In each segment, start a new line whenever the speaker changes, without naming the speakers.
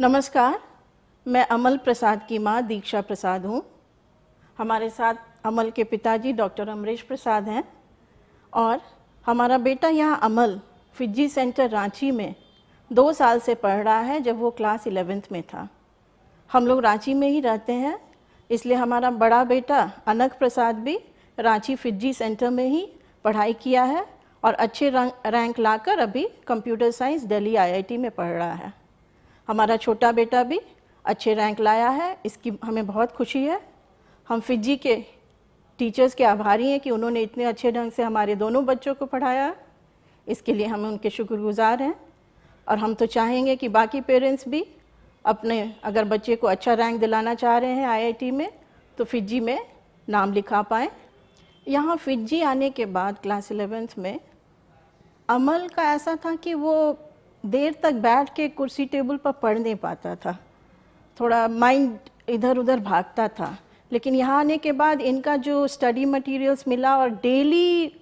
नमस्कार, मैं अमल प्रसाद की माँ दीक्षा प्रसाद हूँ। हमारे साथ अमल के पिताजी डॉक्टर अमरेश प्रसाद हैं और हमारा बेटा यहाँ अमल फिजी सेंटर रांची में 2 साल से पढ़ रहा है। जब वो क्लास 11th में था, हम लोग रांची में ही रहते हैं, इसलिए हमारा बड़ा बेटा अनक प्रसाद भी रांची फिजी सेंटर में ही पढ़ाई किया है और अच्छे रैंक लाकर अभी कंप्यूटर साइंस दिल्ली IIT में पढ़ रहा है। हमारा छोटा बेटा भी अच्छे रैंक लाया है, इसकी हमें बहुत खुशी है। हम फिजी के टीचर्स के आभारी हैं कि उन्होंने इतने अच्छे ढंग से हमारे दोनों बच्चों को पढ़ाया, इसके लिए हम उनके शुक्रगुजार हैं। और हम तो चाहेंगे कि बाकी पेरेंट्स भी अपने अगर बच्चे को अच्छा रैंक दिलाना चाह रहे हैं IIT में तो फिजी में नाम लिखा पाएँ। यहाँ फिजी आने के बाद क्लास 11th में अमल का ऐसा था कि वो देर तक बैठ के कुर्सी टेबल पर पढ़ नहीं पाता था, थोड़ा माइंड इधर उधर भागता था। लेकिन यहाँ आने के बाद इनका जो स्टडी मटेरियल्स मिला और डेली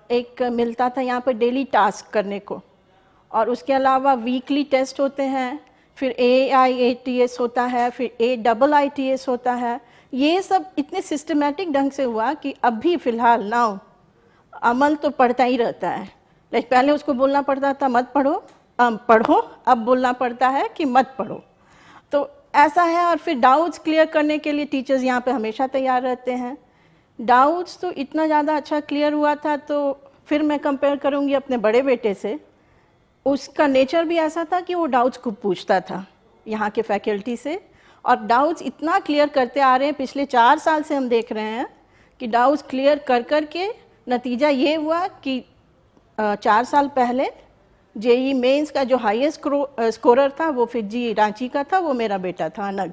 एक मिलता था यहाँ पर डेली टास्क करने को, और उसके अलावा वीकली टेस्ट होते हैं, फिर AIATS होता है, फिर AIITS होता है। ये सब इतने सिस्टमेटिक ढंग से हुआ कि अभी फ़िलहाल नाउ अमल तो पढ़ता ही रहता है। लाइक पहले उसको बोलना पड़ता था मत पढ़ो, पढ़ो, अब बोलना पड़ता है कि मत पढ़ो। तो ऐसा है। और फिर डाउट्स क्लियर करने के लिए टीचर्स यहाँ पे हमेशा तैयार रहते हैं। डाउट्स तो इतना ज़्यादा अच्छा क्लियर हुआ था, तो फिर मैं कंपेयर करूँगी अपने बड़े बेटे से। उसका नेचर भी ऐसा था कि वो डाउट्स खूब पूछता था यहाँ के फैकल्टी से, और डाउट्स इतना क्लियर करते आ रहे हैं। पिछले 4 साल से हम देख रहे हैं कि डाउट्स क्लियर कर कर के नतीजा ये हुआ कि 4 साल पहले JEE मेंस का जो हाईएस्ट स्कोरर था वो फिजी रांची का था, वो मेरा बेटा था अनग।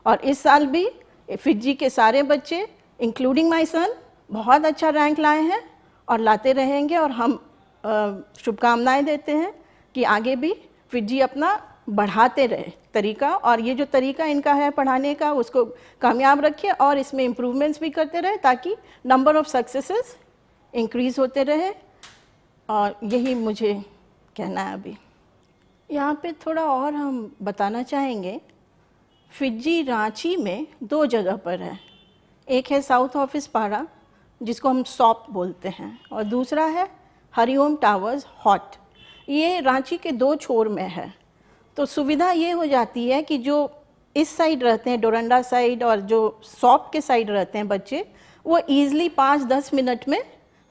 और इस साल भी फिजी के सारे बच्चे इंक्लूडिंग माय सन बहुत अच्छा रैंक लाए हैं और लाते रहेंगे। और हम शुभकामनाएं देते हैं कि आगे भी फिजी अपना बढ़ाते रहे तरीका, और ये जो तरीका इनका है पढ़ाने का उसको कामयाब रखिए और इसमें इम्प्रूवमेंट्स भी करते रहे ताकि नंबर ऑफ़ सक्सेसेस इंक्रीज़ होते रहे। और यही मुझे कहना है। अभी यहाँ पे थोड़ा और हम बताना चाहेंगे, फिजी रांची में 2 जगह पर है। एक है साउथ ऑफिस पारा जिसको हम सॉप बोलते हैं, और दूसरा है हरिओम टावर्स हॉट। ये रांची के 2 छोर में है। तो सुविधा ये हो जाती है कि जो इस साइड रहते हैं डोरंडा साइड और जो सॉप के साइड रहते हैं बच्चे, वो ईज़िली 5-10 मिनट में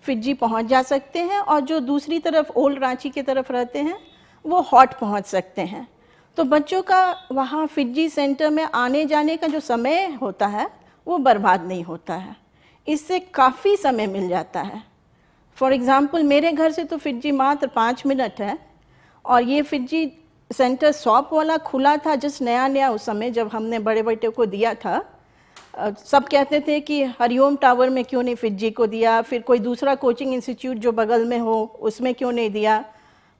फिजी पहुंच जा सकते हैं, और जो दूसरी तरफ ओल्ड रांची की तरफ रहते हैं वो हॉट पहुंच सकते हैं। तो बच्चों का वहाँ फिजी सेंटर में आने जाने का जो समय होता है वो बर्बाद नहीं होता है, इससे काफ़ी समय मिल जाता है। फॉर एग्ज़ाम्पल मेरे घर से तो फिजी मात्र 5 मिनट है, और ये फिजी सेंटर शॉप वाला खुला था जस्ट नया नया उस समय जब हमने बड़े बेटे को दिया था। सब कहते थे कि हरिओम टावर में क्यों नहीं फिजी को दिया, फिर कोई दूसरा कोचिंग इंस्टीट्यूट जो बगल में हो उसमें क्यों नहीं दिया।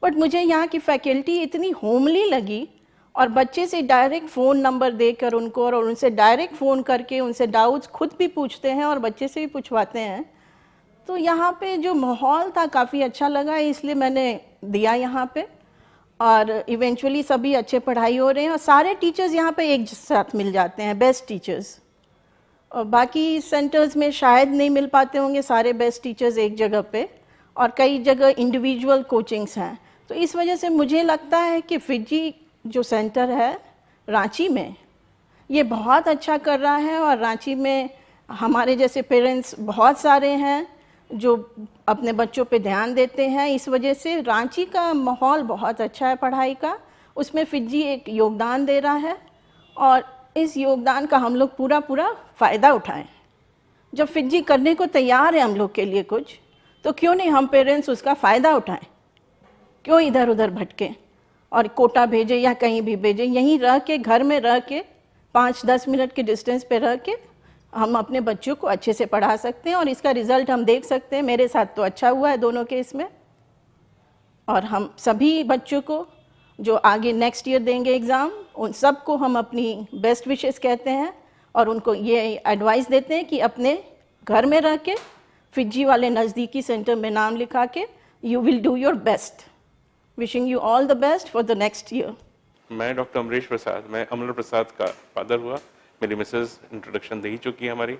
बट मुझे यहाँ की फैकल्टी इतनी होमली लगी, और बच्चे से डायरेक्ट फ़ोन नंबर देकर उनको और उनसे डायरेक्ट फ़ोन करके उनसे डाउट्स खुद भी पूछते हैं और बच्चे से भी पूछवाते हैं। तो यहाँ पे जो माहौल था काफ़ी अच्छा लगा, इसलिए मैंने दिया यहाँ पे। और इवेंचुअली सभी अच्छे पढ़ाई हो रहे हैं, और सारे टीचर्स यहाँ पे एक साथ मिल जाते हैं, बेस्ट टीचर्स। और बाकी सेंटर्स में शायद नहीं मिल पाते होंगे सारे बेस्ट टीचर्स एक जगह पे, और कई जगह इंडिविजुअल कोचिंग्स हैं। तो इस वजह से मुझे लगता है कि फिजी जो सेंटर है रांची में ये बहुत अच्छा कर रहा है। और रांची में हमारे जैसे पेरेंट्स बहुत सारे हैं जो अपने बच्चों पे ध्यान देते हैं, इस वजह से रांची का माहौल बहुत अच्छा है पढ़ाई का। उसमें फिजी एक योगदान दे रहा है, और इस योगदान का हम लोग पूरा फ़ायदा उठाएं। जब फिजी करने को तैयार है हम लोग के लिए कुछ, तो क्यों नहीं हम पेरेंट्स उसका फ़ायदा उठाएं, क्यों इधर उधर भटकें और कोटा भेजें या कहीं भी भेजें। यहीं रह के, घर में रह के 5-10 मिनट के डिस्टेंस पे रह के हम अपने बच्चों को अच्छे से पढ़ा सकते हैं, और इसका रिज़ल्ट हम देख सकते हैं। मेरे साथ तो अच्छा हुआ है दोनों केस में। और हम सभी बच्चों को जो आगे नेक्स्ट ईयर देंगे एग्ज़ाम, उन सबको हम अपनी बेस्ट विशेस कहते हैं, और उनको ये एडवाइस देते हैं कि अपने घर में रह के फिजी वाले नज़दीकी सेंटर में नाम लिखा के you will do your best. Wishing you all the best for the next year.
मैं डॉक्टर अमरीश प्रसाद, मैं अमल प्रसाद का फादर हुआ। मेरी मिसेज इंट्रोडक्शन दे ही चुकी है हमारी।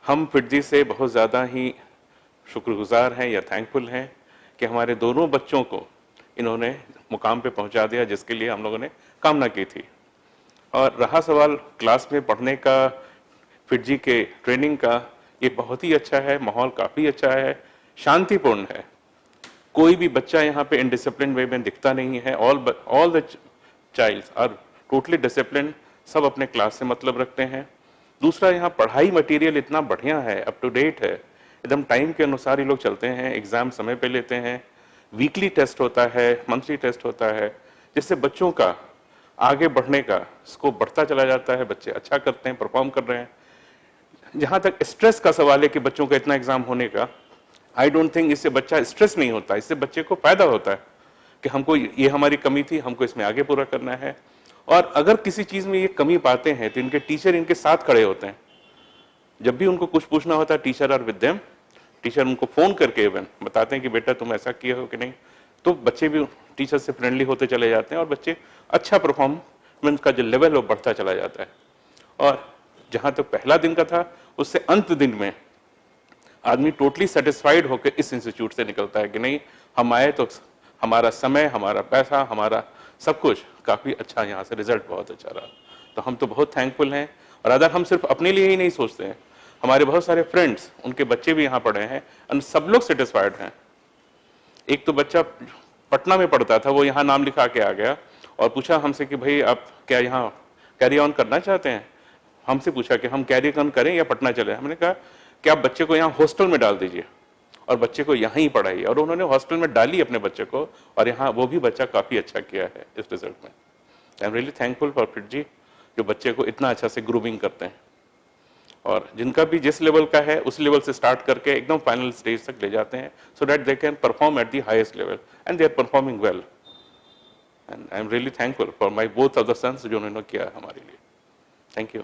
हम फिटजी से बहुत ज़्यादा ही शुक्रगुजार हैं या थैंकफुल हैं कि हमारे दोनों बच्चों को इन्होंने मुकाम पे पहुंचा दिया जिसके लिए हम लोगों ने कामना की थी। और रहा सवाल क्लास में पढ़ने का, फिटजी के ट्रेनिंग का, ये बहुत ही अच्छा है, माहौल काफ़ी अच्छा है, शांतिपूर्ण है। कोई भी बच्चा यहाँ पे इनडिसिप्लिन वे में दिखता नहीं है। All the childs are totally discipline, सब अपने क्लास से मतलब रखते हैं। दूसरा, यहाँ पढ़ाई मटेरियल इतना बढ़िया है, अप टू डेट है, एकदम टाइम के अनुसार ये लोग चलते हैं, एग्जाम समय पे लेते हैं, वीकली टेस्ट होता है, मंथली टेस्ट होता है, जिससे बच्चों का आगे बढ़ने का स्कोप बढ़ता चला जाता है। बच्चे अच्छा करते हैं, परफॉर्म कर रहे हैं। जहाँ तक स्ट्रेस का सवाल है कि बच्चों का इतना एग्जाम होने का, आई डोंट थिंक इससे बच्चा स्ट्रेस नहीं होता, इससे बच्चे को फायदा होता है कि हमको ये हमारी कमी थी, हमको इसमें आगे पूरा करना है। और अगर किसी चीज में ये कमी पाते हैं तो इनके टीचर इनके साथ खड़े होते हैं। जब भी उनको कुछ पूछना होता है, teacher are with them, teacher उनको फोन करके इवन बताते हैं कि बेटा तुम ऐसा किए हो कि नहीं, तो बच्चे भी टीचर से फ्रेंडली होते चले जाते हैं और बच्चे अच्छा परफॉर्मेंस का जो लेवल है वो बढ़ता चला जाता है। और जहां तक पहला दिन का था, उससे अंत दिन में आदमी टोटली सेटिस्फाइड होकर इस इंस्टीट्यूट से निकलता है कि नहीं, हम आए तो हमारा समय, हमारा पैसा, हमारा सब कुछ काफ़ी अच्छा, यहाँ से रिजल्ट बहुत अच्छा रहा। तो हम तो बहुत थैंकफुल हैं। और अगर हम सिर्फ अपने लिए ही नहीं सोचते हैं, हमारे बहुत सारे फ्रेंड्स, उनके बच्चे भी यहाँ पढ़े हैं और सब लोग सेटिस्फाइड हैं। एक तो बच्चा पटना में पढ़ता था, वो यहाँ नाम लिखा के आ गया और पूछा हमसे कि भाई आप क्या यहाँ कैरी ऑन करना चाहते हैं। हमसे पूछा कि हम कैरी ऑन करें या पटना चले। हमने कहा कि आप बच्चे को यहाँ हॉस्टल में डाल दीजिए और बच्चे को यहाँ ही पढ़ाइए। और उन्होंने हॉस्टल में डाली अपने बच्चे को, और यहाँ वो भी बच्चा काफ़ी अच्छा किया है इस रिजल्ट में। आई am really thankful for FIITJEE, जो बच्चे को इतना अच्छा से ग्रूमिंग करते हैं और जिनका भी जिस लेवल का है उस लेवल से स्टार्ट करके एकदम फाइनल स्टेज तक ले जाते हैं, so that they can perform at the highest level and they are performing well. And I am really thankful for my both of the sons जो उन्होंने किया हमारे लिए। Thank you.